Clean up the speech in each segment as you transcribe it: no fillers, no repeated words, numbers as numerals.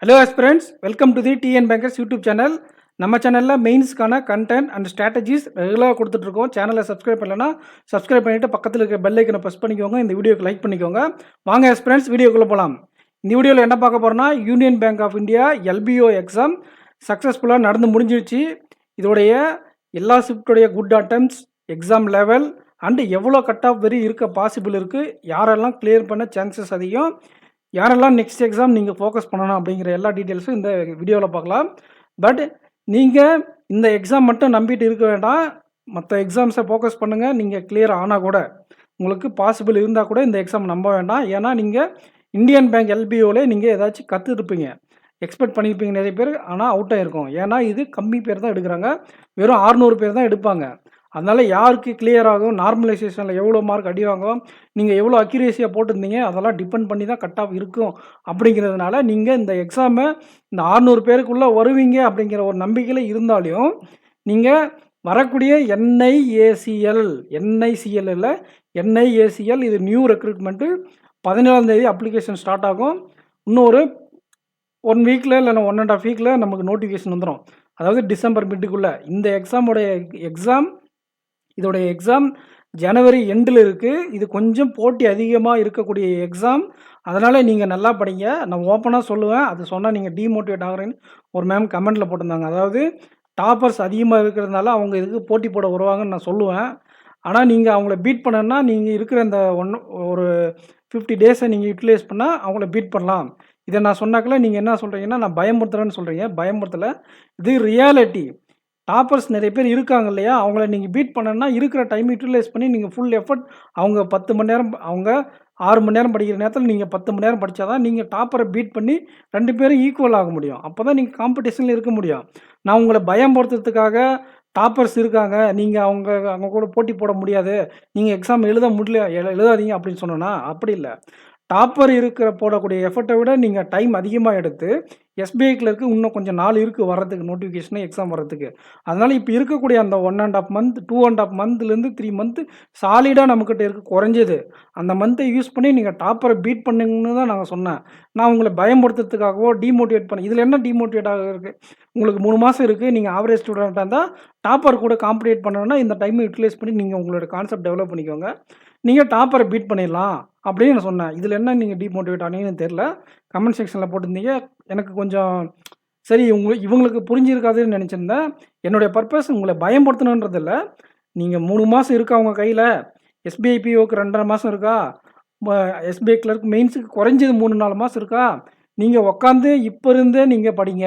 Hello aspirants, welcome to the TN bankers YouTube channel. நம்ம சேனலில் மெயின்ஸ்க்கான content and strategies ரெகுலராக கொடுத்துட்ருக்கோம். சேனலை சப்ஸ்கிரைப் பண்ணலைன்னா சப்ஸ்கிரைப் பண்ணிவிட்டு பக்கத்தில் இருக்க பெல் ஐக்கனை ப்ரெஸ் பண்ணிக்கோங்க. இந்த வீடியோக்கு லைக் பண்ணிக்கோங்க. வாங்க ஆஸ்பிரண்ட்ஸ், வீடியோக்குள்ளே போகலாம். இந்த வீடியோவில் என்ன பார்க்க போகிறோன்னா, union bank of India LBO exam சக்ஸஸ்ஃபுல்லாக நடந்து முடிஞ்சிருச்சு. இதோடைய எல்லா ஷிஃப்ட்டுடைய good attempts, exam level and எவ்வளோ கட் ஆஃப் வெரி இருக்க பாசிபிள் இருக்குது, யாரெல்லாம் கிளியர் பண்ண சான்சஸ் அதிகம், யாரெல்லாம் நெக்ஸ்ட் எக்ஸாம் நீங்கள் ஃபோக்கஸ் பண்ணணும் அப்படிங்கிற எல்லா டீட்டெயில்ஸும் இந்த வீடியோவில் பார்க்கலாம். பட் நீங்கள் இந்த எக்ஸாம் மட்டும் நம்பிட்டு இருக்க வேண்டாம், மற்ற எக்ஸாம்ஸை ஃபோக்கஸ் பண்ணுங்கள். நீங்கள் கிளியர் ஆனால் கூட, உங்களுக்கு பாசிபிள் இருந்தால் கூட இந்த எக்ஸாம் நம்ப வேண்டாம். ஏன்னா நீங்கள் இந்தியன் பேங்க் எல்பிஓவில் நீங்கள் ஏதாச்சும் கற்றுருப்பீங்க, எக்ஸ்பெக்ட் பண்ணியிருப்பீங்க நிறைய பேர், ஆனால் அவுட் ஆகிருக்கும். ஏன்னா இது கம்மி பேர் தான் எடுக்கிறாங்க, வெறும் 600 பேர் தான் எடுப்பாங்க. அதனால் யாருக்கு கிளியர் ஆகும், நார்மலைசேஷனில் எவ்வளோ மார்க் அடி வாங்கும், நீங்கள் எவ்வளோ அக்யூரேசியாக போட்டிருந்தீங்க, அதெல்லாம் டிபெண்ட் பண்ணி தான் கட் ஆஃப் இருக்கும். அப்படிங்கிறதுனால நீங்கள் இந்த எக்ஸாமை இந்த 600 பேருக்குள்ளே வருவீங்க அப்படிங்கிற ஒரு நம்பிக்கையில் இருந்தாலும், நீங்கள் வரக்கூடிய என்ஐஏசிஎல் இல்லை என்ஐஏசிஎல், இது நியூ ரெக்ரூட்மெண்ட்டு 17ஆம் தேதி அப்ளிகேஷன் ஸ்டார்ட் ஆகும். இன்னும் ஒரு 1 வீக்கில் இல்லைன்னா 1.5 வீக்கில் நமக்கு நோட்டிஃபிகேஷன் வந்துடும். அதாவது டிசம்பர் மிட்டுக்குள்ளே இந்த இதோடைய எக்ஸாம் ஜனவரி எண்டில் இருக்குது. இது கொஞ்சம் போட்டி அதிகமாக இருக்கக்கூடிய எக்ஸாம். அதனால் நீங்கள் நல்லா படிங்க. நான் ஓப்பனாக சொல்லுவேன், அது சொன்னால் நீங்கள் டீமோட்டிவேட் ஆகிறேன்னு ஒரு மேம் கமெண்ட்டில் போட்டிருந்தாங்க. அதாவது டாப்பர்ஸ் அதிகமாக இருக்கிறதுனால அவங்க இதுக்கு போட்டி போட வருவாங்கன்னு நான் சொல்லுவேன். ஆனால் நீங்கள் அவங்கள பீட் பண்ணணுன்னா நீங்கள் இருக்கிற இந்த ஒரு 50 டேஸை நீங்கள் யூட்டிலைஸ் பண்ணால் அவங்கள பீட் பண்ணலாம். இதை நான் சொன்னாக்கில் நீங்கள் என்ன சொல்கிறீங்கன்னா, நான் பயமுறுத்துறேன்னு சொல்கிறீங்க. பயமுறுத்தலை, இது ரியாலிட்டி. டாப்பர்ஸ் நிறைய பேர் இருக்காங்க இல்லையா, அவங்கள நீங்கள் பீட் பண்ணணுன்னா இருக்கிற டைம் யூட்டிலைஸ் பண்ணி நீங்கள் ஃபுல் எஃபர்ட், அவங்க 10 மணி நேரம், அவங்க 6 மணி நேரம் படிக்கிற நேரத்தில் நீங்கள் 10 மணி நேரம் படித்தா தான் நீங்கள் டாப்பரை பீட் பண்ணி 2 பேரும் ஈக்குவல் ஆக முடியும். அப்போ தான் நீங்கள் காம்படிஷனில் இருக்க முடியும். நான் உங்களை பயம்படுத்துறதுக்காக டாப்பர்ஸ் இருக்காங்க, நீங்கள் அவங்க கூட போட்டி போட முடியாது, நீங்கள் எக்ஸாம் எழுதாதீங்க அப்படின்னு சொன்னோன்னா அப்படி இல்லை. டாப்பர் போடக்கூடிய எஃபர்ட்டை விட நீங்கள் டைம் அதிகமாக எடுத்து, எஸ்பிஐ கிளர்க்கு இன்னும் கொஞ்சம் நாள் இருக்குது வர்றதுக்கு, நோட்டிஃபிகேஷனு எக்ஸாம் வர்றதுக்கு. அதனால் இப்போ இருக்கக்கூடிய அந்த 1.5 மந்த் 2.5 மந்த்லேருந்து 3 மந்த்து சாலிடாக நம்மக்கிட்ட இருக்குது குறைஞ்சது. அந்த மந்த்தை யூஸ் பண்ணி நீங்கள் டாப்பரை பீட் பண்ணுங்கன்னு தான் நாங்கள் சொன்னேன். நான் உங்களை பயன்படுத்துறதுக்காகவோ டிமோட்டிவேட் பண்ண, இதில் என்ன டிமோட்டிவேட் ஆக இருக்குது? உங்களுக்கு 3 மாதம் இருக்குது, நீங்கள் ஆவரேஜ் ஸ்டூடெண்ட்டாக இருந்தால் டாப்பர் கூட காம்படிட் பண்ணணுன்னா இந்த டைமை யூட்டிலைஸ் பண்ணி நீங்கள் உங்களோட கான்செப்ட் டெவலப் பண்ணிக்கோங்க. நீங்கள் டாப்பரை பீட் பண்ணிடலாம் அப்படின்னு நான் சொன்னேன். இதில் என்ன நீங்கள் டிமோட்டிவேட் ஆனீங்கன்னு தெரில, கமெண்ட் செக்ஷனில் போட்டிருந்தீங்க. எனக்கு கொஞ்சம் சரி இவங்களுக்கு புரிஞ்சிருக்காதுன்னு நினச்சிருந்தேன். என்னுடைய பர்பஸ் உங்களை பயன்படுத்தணுன்றது இல்லை. நீங்கள் 3 மாதம் இருக்கா உங்கள் கையில், எஸ்பிஐ பிஓக்கு 2.5 மாதம் இருக்கா, எஸ்பிஐ கிளர்க் மெயின்ஸுக்கு குறைஞ்சது 3-4 மாதம் இருக்கா, நீங்கள் உக்காந்து இப்போ இருந்தே நீங்கள் படிங்க.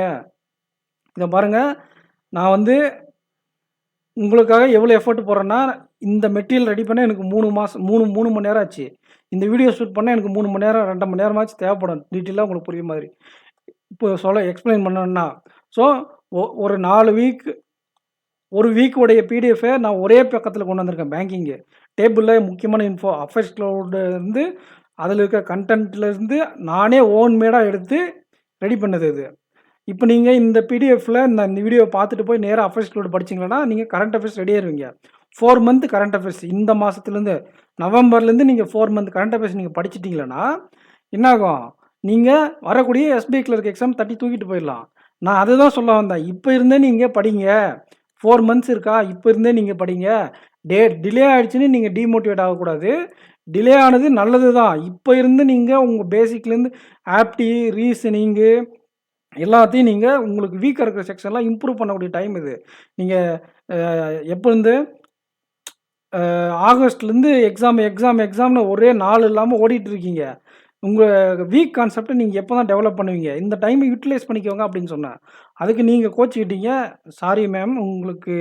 இதை பாருங்கள், நான் உங்களுக்காக எவ்வளோ எஃபர்ட் போடுறேன்னா, இந்த மெட்டீரியல் ரெடி பண்ண எனக்கு 3 மணி நேரம் ஆச்சு. இந்த வீடியோ ஷூட் பண்ண எனக்கு 3 மணி நேரம் 2 மணி நேரமாச்சு தேவைப்படும், டீட்டெயிலாக உங்களுக்கு புரியுற மாதிரி இப்போ எக்ஸ்பிளைன் பண்ணணுன்னா. ஸோ ஒரு 4 வீக், ஒரு வீக்குடைய பிடிஎஃபை நான் ஒரே பக்கத்தில் கொண்டு வந்திருக்கேன். பேங்கிங்கு டேபிளில் முக்கியமான இன்ஃபோ, அஃபேர்ஸ் க்ளவுட்லேருந்து, அதில் இருக்க கண்டென்ட்லேருந்து நானே ஓன் மேடாக எடுத்து ரெடி பண்ணது இது. இப்போ நீங்கள் இந்த பிடிஎஃப்பில் இந்த வீடியோவை பார்த்துட்டு போய் நேராக அஃபேர்ஸ் க்ளவுட் படிச்சிங்கன்னா நீங்கள் கரண்ட் அஃபேர்ஸ் ரெடி ஆயிருவீங்க. 4 மந்த் கரண்ட் அஃபேர்ஸ், இந்த மாதத்துலேருந்து நவம்பர்லேருந்து நீங்கள் 4 மந்த் கரண்ட் அஃபேர்ஸ் நீங்கள் படிச்சிட்டிங்களன்னா என்னாகும், நீங்கள் வரக்கூடிய எஸ்பிஐ கிளர்க் எக்ஸாம் தட்டி தூக்கிட்டு போயிடலாம். நான் அதை தான் சொல்ல வந்தேன். இப்போ இருந்தே நீங்கள் படிங்க. 4 மந்த்ஸ் இருக்கா, இப்போ இருந்தே நீங்கள் படிங்க. டிலே ஆகிடுச்சின்னு நீங்கள் டிமோட்டிவேட் ஆகக்கூடாது. டிலே ஆனது நல்லது தான். இப்போ இருந்து நீங்கள் உங்கள் பேசிக்லேருந்து ஆப்டி, ரீசனிங்கு எல்லாத்தையும் நீங்கள் உங்களுக்கு வீக்காக இருக்கிற செக்ஷன்லாம் இம்ப்ரூவ் பண்ணக்கூடிய டைம் இது. நீங்கள் எப்போ இருந்து ஆகஸ்ட்லேருந்து எக்ஸாம்னு ஒரே நாள் இல்லாமல் ஓடிட்டு இருக்கீங்க. உங்கள் வீக் கான்செப்டை நீங்கள் எப்போ தான் டெவலப் பண்ணுவீங்க? இந்த டைமை யூட்டிலைஸ் பண்ணிக்கோங்க அப்படின்னு சொன்னேன். அதுக்கு நீங்கள் கோச்சிக்கிட்டீங்க. சாரி மேம், உங்களுக்கு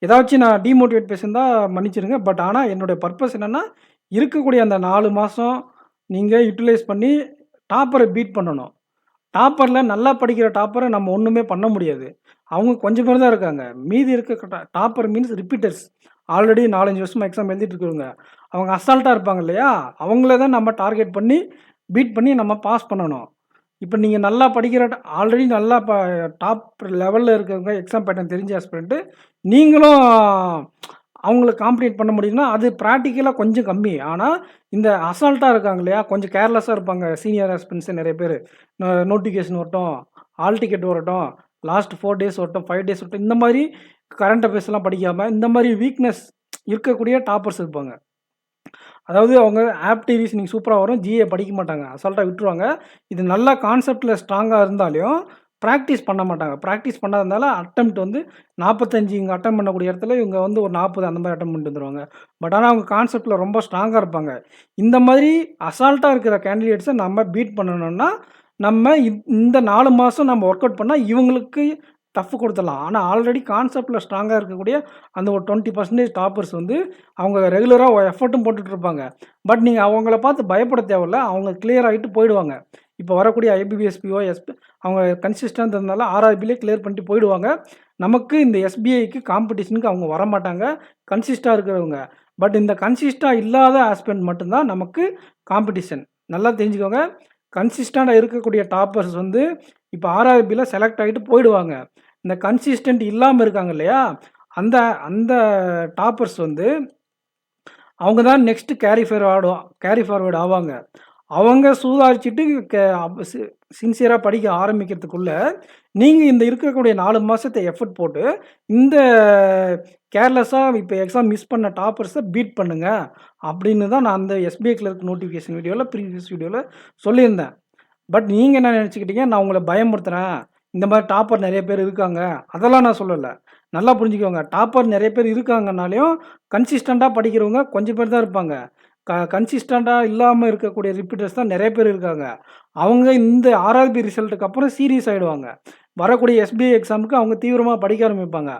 ஏதாச்சும் நான் டிமோட்டிவேட் பேசியிருந்தா மன்னிச்சிடுங்க. பட் ஆனால் என்னுடைய பர்பஸ் என்னென்னா, இருக்கக்கூடிய அந்த 4 மாதம் நீங்கள் யூட்டிலைஸ் பண்ணி டாப்பரை பீட் பண்ணணும். டாப்பரில் நல்லா படிக்கிற டாப்பரை நம்ம ஒன்றுமே பண்ண முடியாது. அவங்க கொஞ்சம் பேர் தான் இருக்காங்க. மீதி இருக்க டாப்பர் மீன்ஸ் ரிப்பீட்டர்ஸ், ஆல்ரெடி 4-5 வருஷமாக எக்ஸாம் எழுதிட்டு இருக்கிறவங்க. அவங்க அசால்ட்டாக இருப்பாங்க இல்லையா, அவங்கள தான் நம்ம டார்கெட் பண்ணி பீட் பண்ணி நம்ம பாஸ் பண்ணணும். இப்போ நீங்கள் நல்லா படிக்கிற, ஆல்ரெடி நல்லா டாப் லெவலில் இருக்கிறவங்க, எக்ஸாம் பேட்டர்ன் தெரிஞ்ச ஆஸ்பிரண்ட்டு, நீங்களும் அவங்கள காம்பீட் பண்ண முடியும்னா, அது பிராக்டிகலா கொஞ்சம் கம்மி. ஆனா, இந்த அசால்ட்டா இருக்காங்க இல்லையா? கொஞ்சம் கேர்லெஸ்ஸா இருப்பாங்க. சீனியர் ஆஸ்பிரண்ட்ஸ் நெறைய பேரு. நோட்டிஃபிகேஷன் வரட்டும், ஹால் டிக்கெட் வரட்டும், லாஸ்ட் 4 டேஸ் வரட்டும், 5 டேஸ் வரட்டும், இந்த மாரி கரண்ட் அஃபேர்ஸ்லாம் படிக்காம, இந்த மாரி வீக்னஸ் இருக்கக்கூடிய டாப்பர்ஸ் இருப்பாங்க. அதாவது அவங்க ஆப்டி ரீசனிங் சூப்பரா வரும். ஜிஏ படிக்க மாட்டாங்க. அசால்ட்டா விட்டுருவாங்க. இது நல்லா கான்செப்ட்ல ஸ்ட்ராங்கா இருந்தாலும், பிராக்டிஸ் பண்ண மாட்டாங்க. பிராக்டிஸ் பண்ணாதனால அட்டெம்ப்ட் வந்து 45 இங்க அட்டெம்ப்ட் பண்ணக்கூடிய இடத்துல இவங்க வந்து ஒரு 40 அந்த மாரி அட்டெம்ப்ட் பண்ணிட்டு வந்துருவாங்க. பட் ஆனா அவங்க கான்செப்ட்ல ரொம்ப ஸ்ட்ராங்கா இருப்பாங்க. இந்த மாதிரி அசால்ட்டா இருக்கிற கேண்டிடேட்ஸ நம்ம பீட் பண்ணணும்னா, நம்ம இந்த 4 மாசம் நம்ம ஒர்க் அவுட் பண்ணா இவங்களுக்கு டஃப் குடுத்துடலாம். ஆனா ஆல்ரெடி கான்செப்ட்ல ஸ்ட்ராங்கா இருக்கக்கூடிய அந்த ஒரு 20% டாப்பர்ஸ் வந்து அவங்க ரெகுலரா எஃபோர்ட்டும் போட்டுட்டு இருப்பாங்க. பட் நீங்க அவங்கள பார்த்து பயப்பட தேவையில்ல. அவங்க கிளியர் ஆயிட்டு போயிடுவாங்க. இப்போ வரக்கூடிய ஐபிபிஎஸ், பிஓ, அவங்க கன்சிஸ்டன்ட் இருந்தனால ஆர்ஆர்பிலே கிளியர் பண்ணிட்டு போயிடுவாங்க. நமக்கு இந்த எஸ்பிஐக்கு காம்படிஷனுக்கு அவங்க வரமாட்டாங்க. கன்சிஸ்டா இருக்கிறவங்க. பட் இந்த கன்சிஸ்டா இல்லாத ஆஸ்பிரண்ட் மட்டும் தான் நமக்கு காம்படிஷன். நல்லா தெரிஞ்சுக்கோங்க. கன்சிஸ்டன்ட்டா இருக்கக்கூடிய டாப்பர்ஸ் வந்து இப்போ ஆர்ஆர்பில செலக்ட் ஆயிட்டு போயிடுவாங்க. இந்த கன்சிஸ்டன்ட் இல்லாம இருக்காங்க இல்லையா? அந்த அந்த டாப்பர்ஸ் வந்து அவங்க தான் நெக்ஸ்ட் கேரி ஃபார்வர்ட் ஆவாங்க. அவங்க சூதாரிச்சுட்டு சின்சியரா படிக்க ஆரம்பிக்கிறதுக்குள்ள, நீங்க இந்த இருக்கக்கூடிய 4 மாசத்த எஃபோர்ட் போட்டு, இந்த கேர்லெஸ்ஸா இப்ப எக்ஸாம் மிஸ் பண்ண டாப்பர்ஸ பீட் பண்ணுங்க. அப்படின்னு தான் நான் அந்த எஸ்பிஐ கிளர்க் நோட்டிஃபிகேஷன் வீடியோல ப்ரீவியஸ் வீடியோல சொல்லியிருந்தேன். பட் நீங்க என்ன நெனச்சுக்கிட்டீங்க, நான் உங்கள பயமுறுத்துறேன். இந்த மாரி டாப்பர் நெறைய பேர் இருக்காங்க. அதெல்லாம் நான் சொல்லல. நல்லா புரிஞ்சுக்கோங்க. டாப்பர் நெறைய பேர் இருக்காங்கனாலயும், கன்சிஸ்டன்ட்டா படிக்கிறவங்க கொஞ்சம் பேர் தான் இருப்பாங்க. கன்சிஸ்டன்ட்டா இல்லாம இருக்கக்கூடிய ரிப்பீட்டர்ஸ் தான் நெறைய பேர் இருக்காங்க. அவங்க இந்த ஆர்ஆர்பி ரிசல்ட்டுக்கு அப்புறம் சீரியஸ் ஆயிடுவாங்க. வரக்கூடிய எஸ்பிஐ எக்ஸாமுக்கு அவங்க தீவிரமா படிக்க ஆரம்பிப்பாங்க.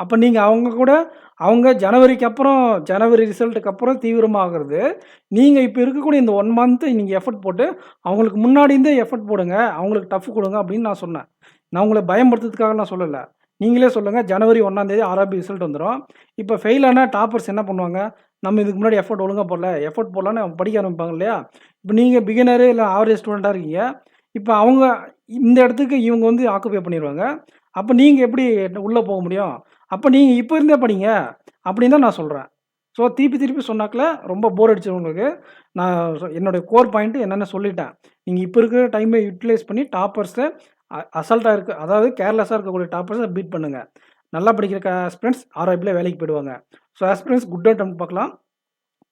அப்ப நீங்க அவங்க கூட அவங்க ஜனவரி ரிசல்ட்டுக்கு அப்புறம் தீவிரமா ஆகுறது, நீங்க இப்ப இருக்கக்கூடிய இந்த 1 மந்த் நீங்க எஃபோர்ட் போட்டு, அவங்களுக்கு முன்னாடி இருந்தே எஃபோர்ட் போடுங்க. அவங்களுக்கு டஃப் குடுங்க அப்படின்னு நான் சொன்னேன். நான் உங்கள பயமுறுத்துறதுக்காக நான் சொல்லல. நீங்களே சொல்லுங்க, ஜனவரி 1ஆம் தேதி ஆர்ஆர்பி ரிசல்ட் வந்துரும். இப்ப ஃபெயில் ஆன டாப்பர்ஸ் என்ன பண்ணுவாங்க? நம்ம இதுக்கு முன்னாடி எஃபோர்ட் ஒழுங்கா போடல. எஃபோர்ட் போடலான்னு அவங்க படிக்க ஆரம்பிப்பாங்க இல்லையா? இப்ப நீங்க பிகினரு இல்ல ஆவரேஜ் ஸ்டூடெண்ட்டா இருக்கீங்க. இப்ப அவங்க இந்த இடத்துக்கு இவங்க வந்து ஆக்குபை பண்ணிருவாங்க. அப்ப நீங்க எப்படி உள்ள போக முடியும்? அப்ப நீங்க இப்ப இருந்தே படிங்க. அப்படின்னு தான் நான் சொல்றேன். ஸோ திருப்பி திருப்பி சொன்னாக்ல ரொம்ப போர் அடிச்சிரும் உங்களுக்கு. நான் என்னுடைய கோர் பாயிண்ட் என்னன்னு சொல்லிட்டேன். நீங்க இப்ப இருக்கிற டைம யுட்டிலைஸ் பண்ணி டாப்பர்ஸ அசால்ட்டா அதாவது கேர்லெஸ்ஸா இருக்கக்கூடிய டாப்பர்ஸ பீட் பண்ணுங்க. நல்லா படிக்கிற ஆஸ்பிரண்ட்ஸ் ஆர்ஐபில வேலைக்கு போயிடுவாங்க. ஸோ ஆஸ்பிரண்ட்ஸ் குட் அட்டெம்ப்ட் பார்க்கலாம்.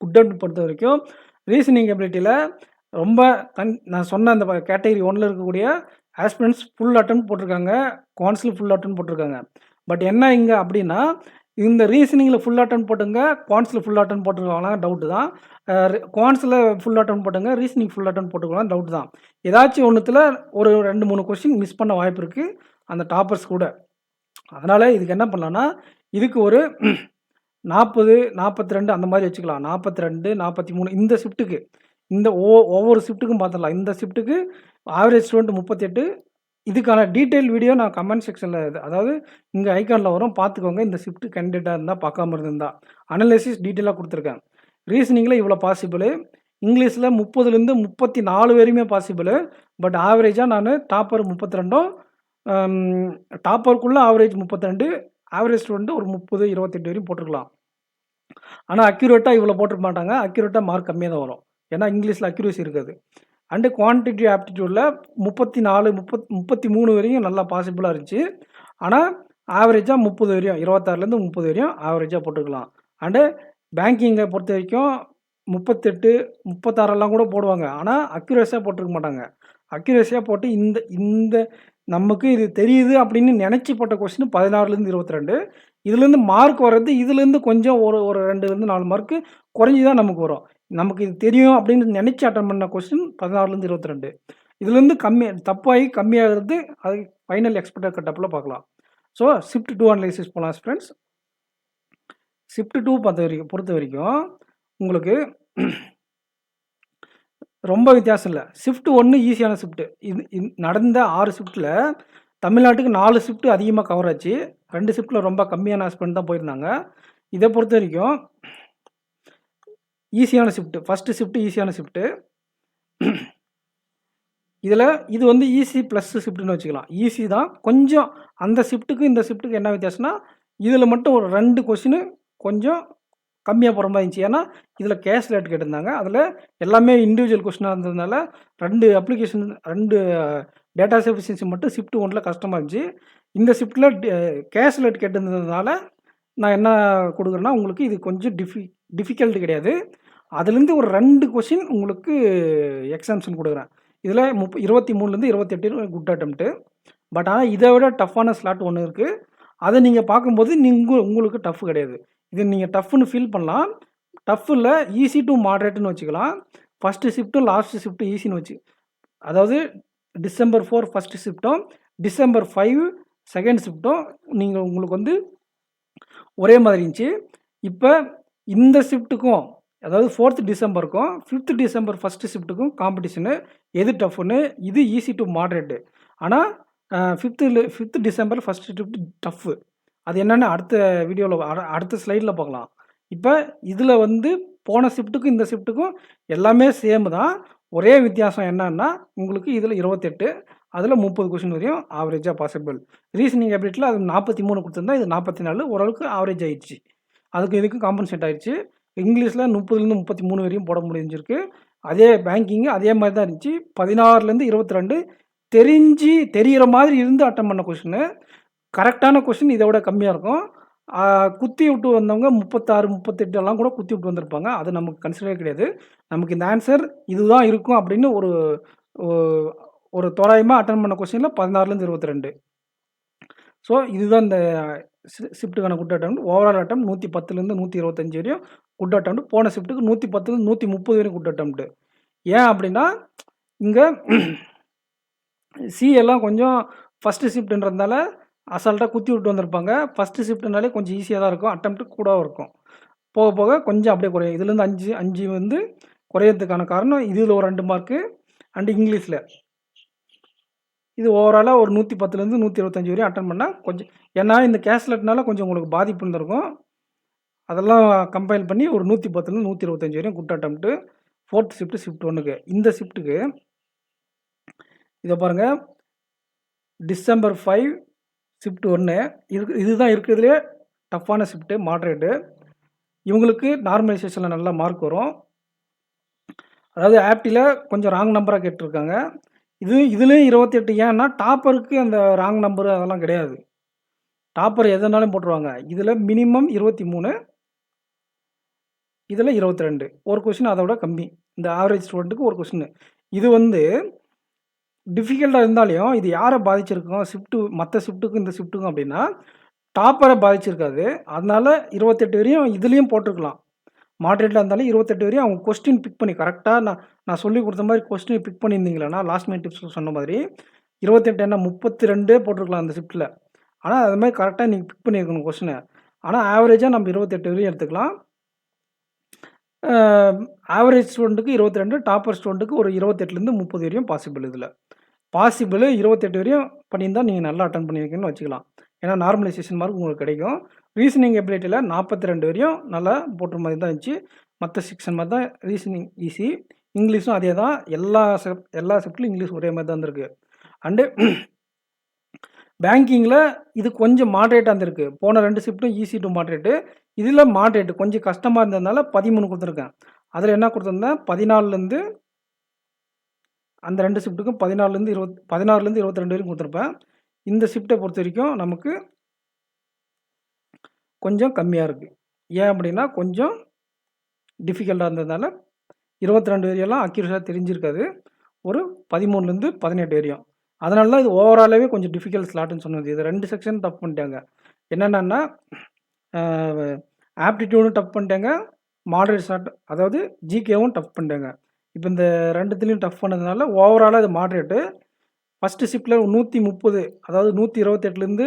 குட் அட்டெம்ப்ட் பொறுத்த வரைக்கும் ரீசனிங் எபிலிட்டியில ரொம்ப நான் சொன்ன அந்த கேட்டகரி 1ல இருக்கக்கூடிய ஆஸ்பிரண்ட்ஸ் ஃபுல் அட்டெம்ப்ட் போட்டிருக்காங்க. குவான்ட்ஸ்ல ஃபுல் அட்டெம்ப்ட் போட்டிருக்காங்க. பட் என்ன இங்க அப்படின்னா, இந்த ரீசனிங்ல ஃபுல் அட்டெம்ப்ட் போட்டுங்க, குவான்ட்ஸ்ல ஃபுல் அட்டெம்ப்ட் போட்டுருக்காங்களா டவுட் தான். குவான்ட்ஸ்ல ஃபுல் அட்டெம்ப்ட் போட்டுங்க, ரீசனிங் ஃபுல் அட்டெம்ப்ட் போட்டுருக்கலாம் டவுட் தான். ஏதாச்சும் ஒண்ணுத்துல ஒரு 2, 3 கொஸ்டின் மிஸ் பண்ண வாய்ப்பு இருக்கு. அந்த டாப்பர்ஸ் கூட. அதனால இதுக்கு என்ன பண்ணலாம்னா, இதுக்கு ஒரு 40, 42 அந்த மாரி வச்சுக்கலாம். 42, 43 இந்த ஷிஃப்ட்டுக்கு. இந்த ஒவ்வொரு ஷிஃப்ட்டுக்கும் பார்த்துடலாம். இந்த ஷிஃப்ட்டுக்கு ஆவரேஜ் ஸ்டூடண்ட் 38. இதுக்கான டீட்டெயில் வீடியோ நான் கமெண்ட் செக்ஷன்ல அதாவது இங்க ஐகான்ல வரும் பார்த்துக்கோங்க. இந்த ஷிஃப்ட் கேண்டிடேட்டா இருந்தா பார்க்காம இருந்திருந்தா. அனலைசிஸ் டீட்டெயிலா குடுத்துருக்கேன். ரீசனிங்ல இவ்வளோ பாசிபிள். இங்கிலீஷ்ல 30லேருந்து 34 வரையுமே பாசிபிள். பட் ஆவரேஜா நானு டாப்பர் 32ம் டாப்பருக்குள்ள ஆவரேஜ் 32, ஆவரேஜ் ஸ்டூடண்ட் ஒரு 30, 28 வரையும் போட்டுருக்கலாம். ஆனா அக்யூரேட்டா இவ்வளோ போட்டுருக்க மாட்டாங்க. அக்யூரேட்டா மார்க் கம்மியா தான் வரும். ஏன்னா இங்கிலீஷ்ல அக்யூரசி இருக்காது. அண்ட் குவான்டிட்டிவ் ஆப்டிட்யூட்ல 34, 33 வரையும் நல்லா பாசிபிளா இருந்துச்சு. ஆனா ஆவரேஜா 30 வரையும் 26லேருந்து 30 வரையும் ஆவரேஜா போட்டுக்கலாம். அண்டு பேங்கிங்க பொறுத்த வரைக்கும் 38, 36 கூட போடுவாங்க. ஆனா அக்யூரஸியா போட்டுருக்க மாட்டாங்க. அக்யூரஸியா போட்டு இந்த இந்த நமக்கு இது தெரியுது அப்படின்னு நெனச்சு போட்ட கொஸ்டின் 16லேருந்து 22. இதுலேருந்து மார்க் வர்றது இதுலேருந்து கொஞ்சம் ஒரு 2லேருந்து 4 மார்க் குறைஞ்சு தான் நமக்கு வரும். நமக்கு இது தெரியும் அப்படின்னு நெனச்சு அட்டெண்ட் பண்ண கொஸ்டின் 16லேருந்து 22. இதுலேருந்து தப்பாகி கம்மியாகிறது அது ஃபைனல் எக்ஸ்பெக்டட் கட்-ஆஃப்ல பார்க்கலாம். ஸோ ஷிஃப்ட் 2 அனலைசிஸ் போலாம் ஃப்ரெண்ட்ஸ். ஷிஃப்ட் 2 பொறுத்த வரைக்கும் உங்களுக்கு ரொம்ப வித்தியாசம் இல்ல. ஷிஃப்ட் 1 ஈஸியான ஷிஃப்ட். இது நடந்த 6 ஷிஃப்ட்ல தமிழ்நாட்டுக்கு 4 ஷிஃப்ட் அதிகமா கவர் ஆச்சு. 2 ஷிஃப்ட்ல ரொம்ப கம்மியான ஆஸ்பிரண்ட் தான் போயிருந்தாங்க. இத பொறுத்த வரைக்கும் ஈஸியான ஷிஃப்ட். ஃபர்ஸ்ட் ஷிஃப்ட் ஈஸியான ஷிஃப்ட். இது வந்து ஈஸி பிளஸ் ஷிஃப்ட்னு வச்சுக்கலாம். ஈஸி தான். கொஞ்சம் அந்த ஷிஃப்ட்டுக்கும் இந்த ஷிஃப்ட்டுக்கும் என்ன வித்தியாசம்னா, இதுல மட்டும் ஒரு 2 கொஸ்டின் கொஞ்சம் கம்மியாக போகிற மாதிரி இருந்துச்சு. ஏன்னா இதில் கேஷ் லேட் கேட்டிருந்தாங்க. அதில் எல்லாமே இண்டிவிஜுவல் கொஸ்டினாக இருந்ததுனால 2 அப்ளிகேஷன் 2 டேட்டா சஃபிஷியன்சி மட்டும் ஷிஃப்ட் 1ல் கஷ்டமாக இருந்துச்சு. இந்த ஷிஃப்ட்டில் கேஷ் லேட் கேட்டிருந்ததுனால நான் என்ன கொடுக்குறேன்னா, உங்களுக்கு இது கொஞ்சம் டிஃபிகல்ட் கிடையாது. அதுலேருந்து ஒரு 2 கொஷின் உங்களுக்கு எக்ஸாம்ஷன் கொடுக்குறேன். இதில் 23லேருந்து 28 குட் அட்டெம்ப்ட்டு. பட் ஆனால் இதை விட டஃப்பான ஸ்லாட் ஒன்று இருக்குது. அதை நீங்கள் பார்க்கும்போது உங்களுக்கு டஃப் கிடையாது. இது நீங்கள் டஃப்னு ஃபீல் பண்ணலாம். டஃப்பில் ஈஸி டு மாட்ரேட்டுன்னு வச்சுக்கலாம். ஃபஸ்ட்டு ஷிஃப்ட்டும் லாஸ்ட்டு ஷிஃப்ட்டும் ஈஸின்னு வச்சு, அதாவது December 4 ஃபஸ்ட்டு ஷிஃப்ட்டும் December 5 செகண்ட் ஷிஃப்ட்டும் உங்களுக்கு வந்து ஒரே மாதிரி இருந்துச்சு. இப்போ இந்த ஷிஃப்ட்டுக்கும், அதாவது 4th Decemberக்கும் 5th December ஃபஸ்ட்டு ஷிஃப்ட்டுக்கும் காம்படிஷனு எது டஃப்னு. இது ஈஸி டு மாட்ரேட்டு. ஆனால் 5th December first shift tough. அது என்னென்னு அடுத்த வீடியோவில் அடுத்த ஸ்லைடில் பார்க்கலாம். இப்போ இதில் வந்து போன ஷிஃப்ட்டுக்கும் இந்த ஷிஃப்ட்டுக்கும் எல்லாமே சேம் தான். ஒரே வித்தியாசம் என்னன்னா, உங்களுக்கு இதில் 28, அதில் 30 கொஷின் வரையும் ஆவரேஜாக பாசிபிள். ரீசனிங் எபிலிட்டியில் அது 43 கொடுத்துருந்தா, இது 44, ஓரளவுக்கு ஆவரேஜ் ஆயிடுச்சு. அதுக்கு இதுக்கு காம்பன்சேட் ஆயிடுச்சு. இங்கிலீஷில் 30லேருந்து 33 வரையும் போட முடிஞ்சிருக்கு. அதே பேங்கிங்கு அதே மாதிரி தான் இருந்துச்சு. 16லேருந்து 22 தெரிகிற மாதிரி இருந்து அட்டன் பண்ண கொஷினு. கரெக்டான கொஷின் இதை விட கம்மியாக இருக்கும். குத்தி விட்டு வந்தவங்க 36, 38 கூட குத்தி விட்டு வந்திருப்பாங்க. அது நமக்கு கன்சிடரே கிடையாது. நமக்கு இந்த ஆன்சர் இதுதான் இருக்கும் அப்படின்னு ஒரு தோராயமாக அட்டன் பண்ண கொஸ்டினில் 16லேருந்து 22. ஸோ இதுதான் இந்த ஷிஃப்ட்டுக்கான குட் அட்டெம்ப்ட். ஓவரால் அட்டம் 110லேருந்து 125 வரையும் குட் அட்டெம்ப்ட். போன ஷிஃப்ட்டுக்கு 110லேருந்து 130 வரையும் குட் அட்டெம்ப்ட். ஏன் அப்படின்னா, இங்கே எல்லாம் கொஞ்சம் ஃபஸ்ட்டு ஷிஃப்ட்டுன்றதுனால அசால்ட்டாக குத்தி விட்டு வந்திருப்பாங்க. ஃபஸ்ட்டு ஷிஃப்ட்னாலே கொஞ்சம் ஈஸியாக தான் இருக்கும், அட்டெம்ப்ட் கூடவும் இருக்கும். போக போக கொஞ்சம் அப்படியே குறையும். இதுலேருந்து 5 வந்து குறையிறதுக்கான காரணம் இதில் ஒரு 2 மார்க்கு அண்டு இங்கிலீஷில். இது ஓவராலாக ஒரு 110லேருந்து 125 வரையும் அட்டன் பண்ணால் கொஞ்சம், ஏன்னா இந்த கேஷ்லெட்னால கொஞ்சம் உங்களுக்கு பாதிப்பு இருந்திருக்கும். அதெல்லாம் கம்பைல் பண்ணி ஒரு 110லேருந்து 125 வரையும் good attempt. 4th shift shift 1க்கு. இந்த ஷிஃப்ட்டுக்கு இதை பாருங்கள், December 5 ஷிஃப்ட் 1 இதுதான் இருக்கிறதுலே டஃப்பான ஷிஃப்ட்டு, மாட்ரேட்டு. இவங்களுக்கு நார்மலைசேஷனில் நல்லா மார்க் வரும். அதாவது ஆப்டியில் கொஞ்சம் ராங் நம்பராக கேட்டிருக்காங்க. இதுலேயும் 28. ஏன்னா டாப்பருக்கு அந்த ராங் நம்பரு அதெல்லாம் கிடையாது. டாப்பர் எதனாலும் போட்டுருவாங்க. இதில் மினிமம் 23, இதில் 22. ஒரு கொஷின் அதை விட கம்மி. இந்த ஆவரேஜ் ஸ்டூடெண்ட்டுக்கு ஒரு கொஷின். இது வந்து டிஃபிகல்ட்டாக இருந்தாலையும் இது யாரை பாதிச்சிருக்கோம், மற்ற ஷிஃப்ட்டுக்கும் இந்த ஷிஃப்ட்டுக்கும் அப்படின்னா டாப்பரை பாதிச்சிருக்காது. அதனால் 28 வரையும் இதுலேயும் போட்டிருக்கலாம். மாட்ரேட்டில் இருந்தாலும் 28 வரையும் அவங்க கொஸ்டின் பிக் பண்ணி கரெக்டாக நான் சொல்லி கொடுத்த மாதிரி கொஸ்டின் பிக் பண்ணியிருந்தீங்களா, லாஸ்ட் மினிட் டிப்ஸ் சொன்ன மாதிரி 28 என்ன 32 போட்டிருக்கலாம் அந்த ஷிஃப்ட்டில். ஆனால் அது மாதிரி கரெக்டாக நீங்கள் பிக் பண்ணியிருக்கணும் கொஸ்டினை. ஆனால் ஆவரேஜாக நம்ம 28 வரையும் எடுத்துக்கலாம். ஆவரேஜ் ஸ்டூடெண்ட்டுக்கு 22, டாப்பர் ஸ்டூடெண்ட்டுக்கு ஒரு 28லேருந்து 30 வரையும் பாசிபிள். இதில் பாசிபிள் 28 வரையும் பண்ணியிருந்தால் நீங்கள் நல்லா அட்டன் பண்ணியிருக்கீங்கன்னு வச்சுக்கலாம். ஏன்னா நார்மலைசேஷன் மார்க் உங்களுக்கு கிடைக்கும். ரீசனிங் எபிலிட்டியில் 42 வரையும் நல்லா போட்டுற மாதிரி தான் இருந்துச்சு. மற்ற செக்ஷன் மாதிரி தான் ரீசனிங் ஈஸி. இங்கிலீஷும் அதே தான். எல்லா ஷிஃப்ட்லையும் இங்கிலீஷ் ஒரே மாதிரி தான் இருந்திருக்கு. அண்டு பேங்கிங்கில் இது கொஞ்சம் மாட்ரேட்டாக இருந்திருக்கு. போன 2 ஷிஃப்ட்டும் ஈஸி டு மாட்ரேட்டு. இதில் மாட்ரேட்டு கொஞ்சம் கஷ்டமாக இருந்ததுனால 13 கொடுத்துருக்கேன். அதில் என்ன கொடுத்துருந்தேன், 14லேருந்து அந்த 2 ஷிஃப்ட்டுக்கும் 16லேருந்து 22 வரைக்கும் கொடுத்துருப்பேன். இந்த ஷிஃப்ட்டை பொறுத்த வரைக்கும் நமக்கு கொஞ்சம் கம்மியாக இருக்குது. ஏன் அப்படின்னா கொஞ்சம் டிஃபிகல்ட்டாக இருந்ததுனால 22 வரையெல்லாம் அக்யூரஸாக தெரிஞ்சிருக்காது. ஒரு 13லேருந்து 18 வரையும். அதனால தான் இது ஓவராலாகவே கொஞ்சம் டிஃபிகல்ட் ஸ்லாட்டுன்னு சொன்னது. இது 2 செக்ஷன் டஃப் பண்ணிட்டாங்க. என்னென்னா ஆப்டிடியூடும் டஃப் பண்ணிட்டாங்க, மாடரேட் ஸ்லாட் அதாவது ஜிகேவும் டஃப் பண்ணிட்டாங்க. இப்போ இந்த 2த்துலேயும் டஃப் பண்ணதுனால ஓவராலாக இது மாட்ரேட்டு. ஃபஸ்ட்டு ஷிஃப்ட்டில் 130, அதாவது 128லேருந்து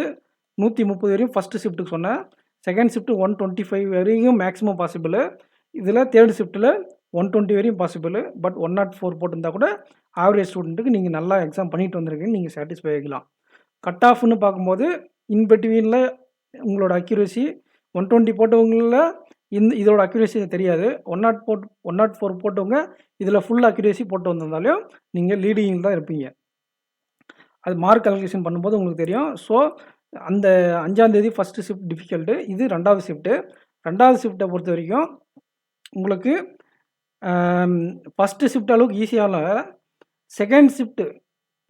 130 வரையும் ஃபஸ்ட்டு ஷிஃப்ட்டுக்கு சொன்னேன். செகண்ட் ஷிஃப்ட்டு 125 வரையும் மேக்ஸிமம் பாசிபிள். இதில் தேர்ட் ஷிஃப்ட்டில் 120 வரையும் பாசிபிள். பட் 104 போட்டிருந்தா கூட ஆவரேஜ் ஸ்டூடெண்ட்டுக்கு நீங்கள் நல்லா எக்ஸாம் பண்ணிட்டு வந்திருக்கீங்கன்னு நீங்கள் சாட்டிஸ்ஃபை ஆகிக்கலாம். கட் ஆஃப்னு பார்க்கும்போது இன்பிட்வீனில் உங்களோட அக்யூரேசி 120 போட்டவங்களில் இதோட அக்யூரேசி தெரியாது. 104 போட்டவங்க இதில் ஃபுல் அக்யூரேசி போட்டு வந்திருந்தாலும் நீங்கள் லீடிங்கில் தான் இருப்பீங்க. அது மார்க் கால்குலேஷன் பண்ணும்போது உங்களுக்கு தெரியும். ஸோ அந்த 5ஆம் தேதி ஃபஸ்ட்டு ஷிஃப்ட் டிஃபிகல்ட்டு, இது 2வது ஷிஃப்ட்டு. 2வது ஷிஃப்ட்டை பொறுத்த வரைக்கும் உங்களுக்கு ஃபஸ்ட்டு ஷிஃப்ட் அளவுக்கு ஈஸியால 2nd ஷிஃப்ட்டு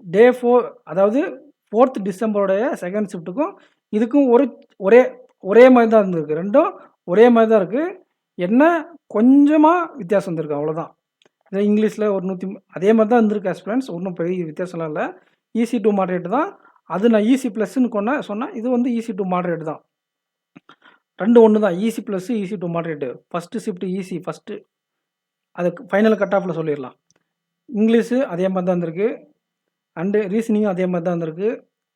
டே 4 அதாவது 4th டிசம்பருடைய 2nd ஷிஃப்ட்டுக்கும் இதுக்கும் ஒரே மாதிரி தான் இருந்திருக்கு. 2ம் ஒரே மாதிரி தான் இருக்குது. என்ன கொஞ்சமாக வித்தியாசம் இருந்திருக்கு, அவ்வளோதான். இதே இங்கிலீஷில் ஒரு 100 அதே மாதிரி தான் இருந்திருக்கு ஆஸ்பிரண்ட்ஸ். ஒன்றும் பெரிய வித்தியாசம்லாம் இல்லை. ஈஸி டு மாடரேட் தான். அது நான் ஈஸி ப்ளஸ்ன்னு சொன்னேன். இது வந்து ஈஸி டு மாடரேட் தான். 2 ஒன்று தான். Easy plus easy to moderate. First shift easy first, அதுக்கு ஃபைனல் கட் ஆஃபில் சொல்லிடலாம். இங்கிலீஷு அதே மாதிரி தான் இருந்திருக்கு. அண்டு ரீசனிங்கும் அதே மாதிரி தான் இருந்திருக்கு.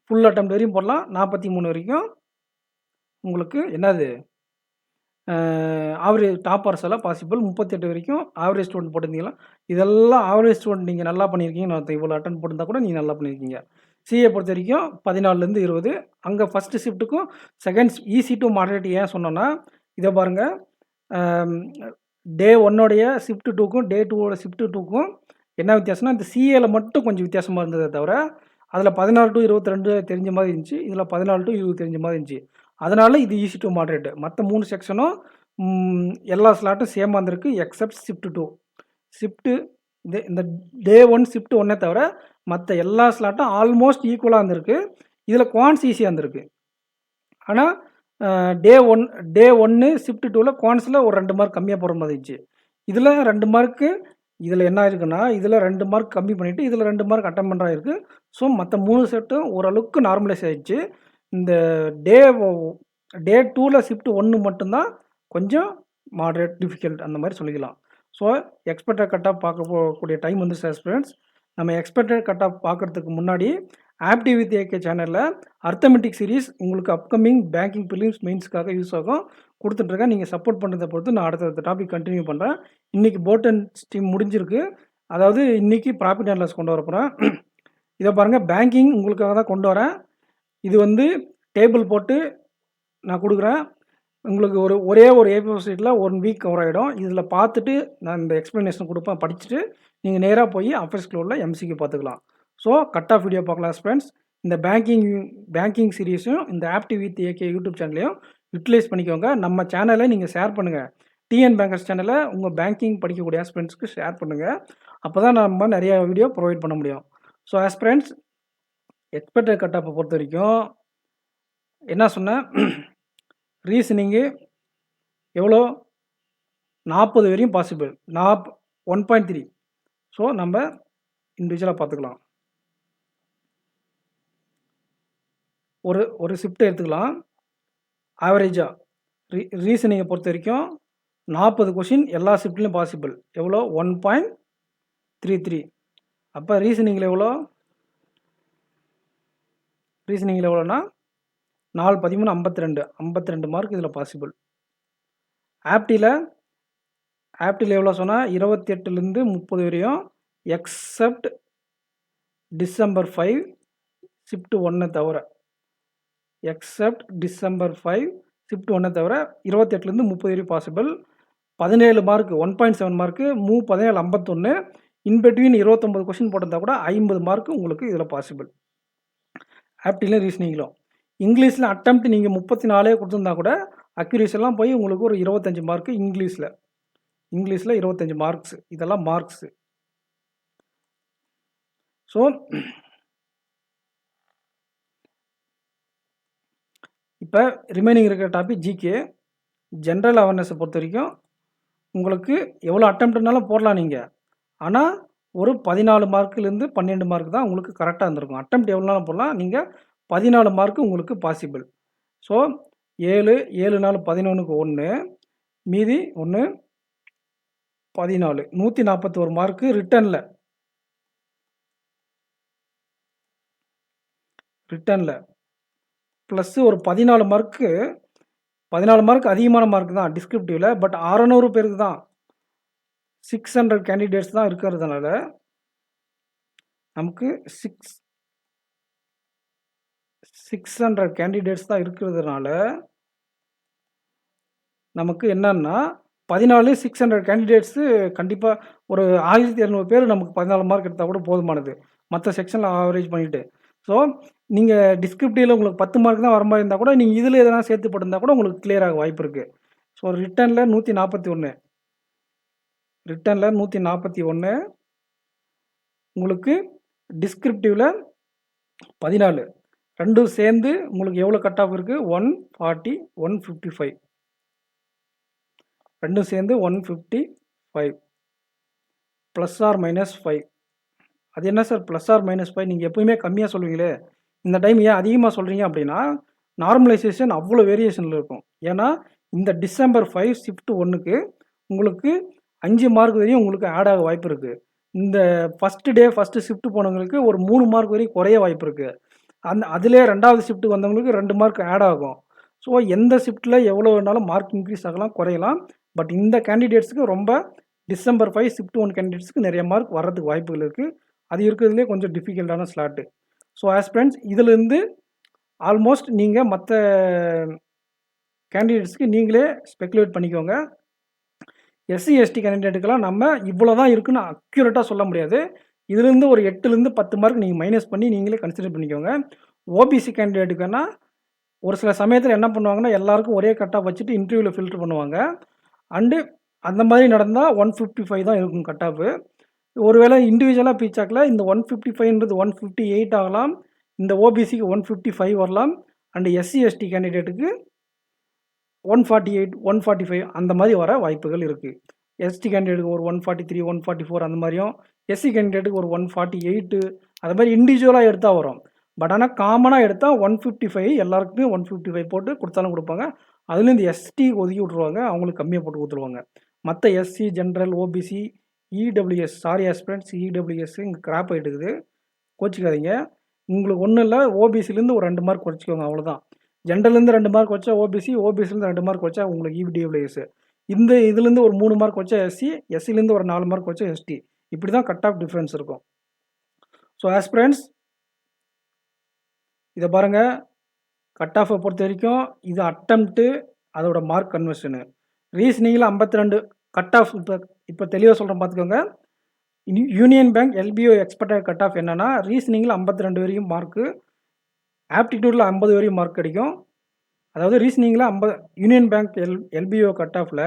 ஃபுல் அட்டெம்ப்ட் வரையும் போடலாம். 43 வரைக்கும் உங்களுக்கு என்னது ஆவரேஜ் டாப்பர்ஸ் எல்லாம் பாசிபிள். 38 வரைக்கும் ஆவரேஜ் ஸ்டூடெண்ட் போட்டிருந்தீங்களா, இதெல்லாம் ஆவரேஜ் ஸ்டூடெண்ட் நீங்கள் நல்லா பண்ணியிருக்கீங்க. நான் இவ்வளோ அட்டன் போட்டிருந்தா கூட நீங்கள் நல்லா பண்ணியிருக்கீங்க. சிஏ பொறுத்த வரைக்கும் 14லேருந்து 20. அங்கே ஃபஸ்ட்டு ஷிஃப்ட்டுக்கும் 2nd ஈஸி டு மாடரேட் ஏன் சொன்னோன்னா, இதை பாருங்கள், டே 1 ஷிஃப்ட் 2க்கும் டே 2 ஷிஃப்ட் 2க்கும் என்ன வித்தியாசம்னா, இந்த சிஏல மட்டும் கொஞ்சம் வித்தியாசமாக இருந்ததை தவிர அதில் 14 to 22 தெரிஞ்ச மாதிரி இருந்துச்சு. இதில் 14 to 20 தெரிஞ்ச மாதிரி இருந்துச்சு. அதனால் இது ஈஸி டு மாடரேட்டு. மற்ற 3 செக்ஷனும் எல்லா ஸ்லாட்டும் சேமாக இருந்திருக்கு எக்ஸப்ட் ஷிஃப்ட் 2. ஷிஃப்ட்டு இந்த டே 1 ஷிஃப்ட் 1 தவிர மற்ற எல்லா ஸ்லாட்டும் ஆல்மோஸ்ட் ஈக்குவலாக இருந்திருக்கு. இதில் குவான்ஸ் ஈஸியாக இருந்திருக்கு. ஆனால் டே 1 ஷிஃப்ட் 2ல் குவான்ஸில் ஒரு 2 மார்க் கம்மியாக போகிற மாதிரி இருந்துச்சு. இதில் 2 மார்க்கு, இதில் என்ன இருக்குன்னா, இதில் 2 மார்க் கம்மி பண்ணிவிட்டு இதில் 2 மார்க் அட்டன் பண்ணுறா இருக்குது. ஸோ மற்ற 3 செட்டும் ஓரளவுக்கு நார்மலைஸ் ஆகிடுச்சு. இந்த டே 2ல் ஷிஃப்ட் 1 மட்டும்தான் கொஞ்சம் மாடரேட் டிஃபிகல்ட் அந்த மாதிரி சொல்லிக்கலாம். ஸோ எக்ஸ்பெக்டட் கட் ஆஃப் பார்க்க போகக்கூடிய டைம் வந்து ஸ்டூடெண்ட்ஸ், நம்ம எக்ஸ்பெக்டட் கட் ஆஃப் பார்க்குறதுக்கு முன்னாடி ஆப்டிவ் வித் ஏகே சேனலில் அர்த்தமெட்டிக் சீரிஸ் உங்களுக்கு அப்கமிங் பேங்கிங் ப்ரிலிம்ஸ் மெயின்ஸ்க்காக யூஸ் ஆகும் கொடுத்துட்ருக்கேன். நீங்கள் சப்போர்ட் பண்ணுறதை பொறுத்து நான் அடுத்த டாபிக் கண்டினியூ பண்ணுறேன். இன்றைக்கி போட்டன் ஸ்டீம் முடிஞ்சிருக்கு. அதாவது இன்றைக்கி ப்ராஃபிட் அண்ட் லாஸ் கொண்டு வர போகிறேன். இதை பாருங்கள், பேங்கிங் உங்களுக்காக தான் கொண்டு வரேன். இது வந்து டேபிள் போட்டு நான் கொடுக்குறேன். உங்களுக்கு ஒரே ஒரு ஏபிஎஃப் சீட்டில் 1 வீக் கவர் ஆகிடும். இதில் பார்த்துட்டு நான் இந்த எக்ஸ்ப்ளனேஷன் கொடுப்பேன். படிச்சுட்டு நீங்கள் நேராக போய் அஃபேர்ஸ் க்ளோவில் எம்சிக்கு பார்த்துக்கலாம். ஸோ கட் ஆஃப் வீடியோ பார்க்கலாம் ஃப்ரெண்ட்ஸ். இந்த பேங்கிங் சீரீஸும் இந்த ஆப்டிவ் வித் ஏகே யூடியூப் சேனலையும் யூட்டிலைஸ் பண்ணிக்கோங்க. நம்ம சேனலை நீங்கள் ஷேர் பண்ணுங்கள். டிஎன் பேங்கர்ஸ் சேனலை உங்கள் பேங்கிங் படிக்கக்கூடிய ஆஸ்பிரண்ட்ஸ்க்கு ஷேர் பண்ணுங்கள். அப்போ தான் நம்ம நிறைய வீடியோ ப்ரொவைட் பண்ண முடியும். ஸோ ஆஸ்பிரண்ட்ஸ், எக்ஸ்பெக்டட் கட் ஆஃபை பொறுத்த வரைக்கும் என்ன சொன்னேன், ரீசனிங்கு எவ்வளோ 40 வரையும் பாசிபிள், 1.3. ஸோ நம்ம இண்டிவிஜுவலாக பார்த்துக்கலாம். ஒரு ஷிஃப்ட்டை எடுத்துக்கலாம். ஆவரேஜாக ரீசனிங்கை பொறுத்த வரைக்கும் 40 கொஷின் எல்லா ஷிஃப்ட்லையும் பாசிபிள். எவ்வளோ 1.33. அப்போ ரீசனிங்கில் எவ்வளோனா 4 13 52 மார்க் இதில் பாசிபிள். ஆப்டியில் எவ்வளோ சொன்னால் 28லேருந்து 30 வரையும் எக்ஸப்ட் டிசம்பர் 5 ஷிஃப்ட் 1 தவிர, எக்ஸப்ட் டிசம்பர் 5 ஷிஃப்ட் 1 தவிர 28லேருந்து 30 வரையும் possible. 17 mark 1.7 mark 17 51. In between 29 question போட்டிருந்தா கூட 50 மார்க்கு உங்களுக்கு இதில் பாசிபிள். ஆப்டிலும் ரீசனிங்கிலும். இங்கிலீஷில் அட்டெம்ப்ட் நீங்கள் 34 கொடுத்துருந்தா கூட அக்யூரேஷன்லாம் போய் உங்களுக்கு ஒரு 25 மார்க்கு. இங்கிலீஷில் 25 மார்க்ஸ். இதெல்லாம் மார்க்ஸு. ஸோ இப்போ ரிமைனிங் இருக்கிற டாபிக் ஜிகே. ஜென்ரல் அவேர்னஸை பொறுத்த வரைக்கும் உங்களுக்கு எவ்வளோ அட்டெம்ப்ட்னாலும் போடலாம் நீங்கள். ஆனால் ஒரு 14 மார்க்குலேருந்து 12 மார்க் தான் உங்களுக்கு கரெக்டாக இருந்திருக்கும். அட்டெம்ப்ட் எவ்வளோனாலும் போடலாம். நீங்கள் 14 மார்க்கு உங்களுக்கு பாசிபிள். ஸோ 7 4 11க்கு 1, மீதி 1 14, 141 மார்க்கு ரிட்டனில் ப்ளஸ் ஒரு 14 மார்க்கு அதிகமான மார்க் தான் டிஸ்கிரிப்டிவில். பட் 600 பேருக்கு தான், 600 கேண்டிடேட்ஸ் தான் இருக்கிறதுனால நமக்கு 600 கேண்டிடேட்ஸ் தான் இருக்கிறதுனால நமக்கு என்னன்னா 14 600 கேண்டிடேட்ஸு கண்டிப்பாக ஒரு 1200 பேர் நமக்கு 14 மார்க் எடுத்தால் கூட போதுமானது, மற்ற செக்ஷனில் ஆவரேஜ் பண்ணிவிட்டு. ஸோ நீங்கள் டிஸ்கிரிப்டிவில் உங்களுக்கு 10 மார்க் தான் வர மாதிரி இருந்தால் கூட நீங்கள் இதில் எதனா சேர்த்து போட்டிருந்தால் கூட உங்களுக்கு கிளியர் ஆக வாய்ப்பு இருக்குது. ஸோ ரிட்டனில் 141, ரிட்டனில் 141, உங்களுக்கு டிஸ்கிரிப்டிவில் 14, ரெண்டும் சேர்ந்து உங்களுக்கு எவ்வளோ கட் ஆஃப் இருக்குது? 140, 155, ரெண்டும் சேர்ந்து 155 ப்ளஸ் ஆர் மைனஸ் 5. அது என்ன சார் ப்ளஸ் ஆர் மைனஸ் 5? நீங்கள் எப்போயுமே கம்மியாக சொல்லுவீங்களே, இந்த டைம் ஏன் அதிகமாக சொல்கிறீங்க அப்படின்னா, நார்மலைசேஷன் அவ்வளோ வேரியேஷனில் இருக்கும். ஏன்னா இந்த டிசம்பர் 5 ஷிஃப்ட் 1க்கு உங்களுக்கு 5 மார்க் வரையும் உங்களுக்கு ஆட் ஆக வாய்ப்பு இருக்குது. இந்த ஃபஸ்ட்டு ஷிஃப்ட் போனவங்களுக்கு ஒரு 3 மார்க் வரையும் குறைய வாய்ப்பு இருக்குது. அதிலே 2வது ஷிஃப்ட்டு வந்தவங்களுக்கு 2 மார்க் ஆட் ஆகும். ஸோ எந்த ஷிஃப்ட்டில் எவ்வளோ வேணாலும் மார்க் இன்க்ரீஸ் ஆகலாம், குறையலாம். பட் இந்த கேண்டிடேட்ஸுக்கு ரொம்ப டிசம்பர் 5 ஷிஃப்ட் 1 கேண்டிடேட்ஸ்க்கு நிறைய மார்க் வர்றதுக்கு வாய்ப்புகள் இருக்குது. அது இருக்கிறதுலே கொஞ்சம் டிஃபிகல்ட்டான ஸ்லாட்டு. ஸோ ஆஸ்பிரண்ட்ஸ், இதிலேருந்து ஆல்மோஸ்ட் நீங்கள் மற்ற கேண்டிடேட்ஸ்க்கு நீங்களே ஸ்பெக்குலேட் பண்ணிக்கோங்க. எஸ்சி எஸ்டி கேண்டிடேட்டுக்கெல்லாம் நம்ம இவ்வளோ தான் இருக்குன்னு அக்யூரேட்டாக சொல்ல முடியாது. இதுலேருந்து ஒரு 8லேருந்து 10 மார்க் நீங்கள் மைனஸ் பண்ணி நீங்களே கன்சிடர் பண்ணிக்கோங்க. ஓபிசி கேண்டிடேட்டுக்குன்னா ஒரு சில சமயத்தில் என்ன பண்ணுவாங்கன்னா, எல்லாருக்கும் ஒரே கட் ஆஃப் வச்சுட்டு இன்டர்வியூவில் ஃபில்டர் பண்ணுவாங்க. அண்டு அந்த மாதிரி நடந்தால் 155 தான் இருக்கும் கட் ஆஃபு. ஒருவேளை இண்டிவிஜுவலாக பிச்சாக்கில் இந்த 155ன்றது 158 ஆகலாம், இந்த ஓபிசிக்கு 155 வரலாம், அண்டு எஸ்சி எஸ்டி கேண்டிடேட்டுக்கு 148, 145 அந்த மாதிரி வர வாய்ப்புகள் இருக்குது. எஸ்டி கேண்டிடேட்டுக்கு ஒரு 143, 144 அந்த மாதிரியும், எஸ்சி கேண்டிடேட்டுக்கு ஒரு 148 அது மாதிரி இண்டிவிஜுவலாக எடுத்தால் வரும். பட் ஆனால் காமனாக எடுத்தால் 155 எல்லாருக்குமே 155 போட்டு கொடுத்தாலும் கொடுப்பாங்க. அதுலேருந்து எஸ்டி ஒதுக்கி விட்ருவாங்க, அவங்களுக்கு கம்மியாக போட்டு கொடுத்துருவாங்க. மற்ற SC, general, OBC, EWS, sorry aspirants, EWS இங்கே கிராப் ஆகிட்டு இருக்குது, கோச்சிக்காதீங்க. உங்களுக்கு ஒன்றும் இல்லை, ஓபிசிலேருந்து ஒரு 2 மார்க் குறைச்சிக்கோங்க, அவ்வளோதான். ஜென்ரல்லேருந்து 2 மார்க் வச்சா ஓபிசி, ஓபிசிலேருந்து 2 மார்க் வச்சா உங்களுக்கு இடபிள்யூஎஸ். இந்த இதுலேருந்து ஒரு 3 மார்க் வச்சா எஸ்சி, எஸ்சிலேருந்து ஒரு 4 மார்க் வச்சா எஸ்டி. இப்படி தான் கட் ஆஃப் டிஃப்ரென்ஸ் இருக்கும். ஸோ ஆஸ்பிரண்ட்ஸ், இதை பாருங்கள், கட் ஆஃபை பொறுத்த வரைக்கும் இது அட்டம்ப்ட்டு, அதோட மார்க் கன்வர்ஷனு. ரீசனிங்கில் 52 கட் ஆஃப். இப்போ தெளிவாக சொல்கிறேன் பார்த்துக்கோங்க. Union bank LBO expected cut off என்னென்னா, ரீசனிங்கில் 52 வரையும் மார்க்கு, ஆப்டிடியூடில் 50 வரையும் மார்க் கிடைக்கும். அதாவது ரீசனிங்கில் யூனியன் பேங்க் எல்பிஓ கட் ஆஃபில்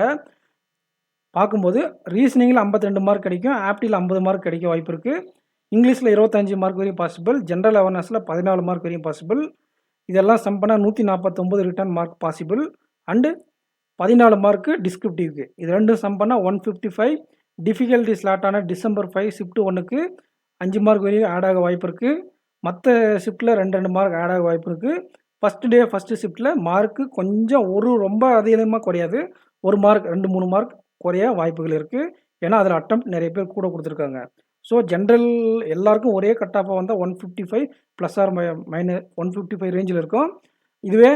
பார்க்கும்போது ரீசனிங்கில் 52 மார்க் கிடைக்கும், ஆப்டியில் 50 மார்க் கிடைக்க வாய்ப்பு இருக்குது. இங்கிலீஷில் 25 மார்க் வரையும் பாசிபிள், ஜென்ரல் அவேர்னஸில் 14 மார்க் வரையும் பாசிபிள். இதெல்லாம் சம் பண்ணால் 149 return mark possible. And 14 mark டிஸ்கிரிப்டிவ்க்கு. இது ரெண்டும் சம் பண்ணால் 155. டிஃபிகல்ட்டி ஸ்லாட்டான டிசம்பர் 5 ஷிஃப்ட் 1க்கு 5 மார்க் வரையும் ஆட் ஆக வாய்ப்பு இருக்குது. மற்ற ஷிஃப்ட்டில் 2 மார்க் ஆட் ஆக வாய்ப்பு இருக்குது. ஃபஸ்ட்டு ஷிஃப்ட்டில் மார்க்கு கொஞ்சம் ரொம்ப அதிகமாக குறையாது, 1 மார்க் 2-3 மார்க் குறைய வாய்ப்புகள் இருக்குது. ஏன்னா அதில் அட்டம்ப்ட் நிறைய பேர் கூட கொடுத்துருக்காங்க. ஸோ ஜென்ரல் எல்லாருக்கும் ஒரே கட் ஆஃபாக வந்தால் 155 ப்ளஸ் ஆர் மைனஸ் 155 ரேஞ்சில் இருக்கும். இதுவே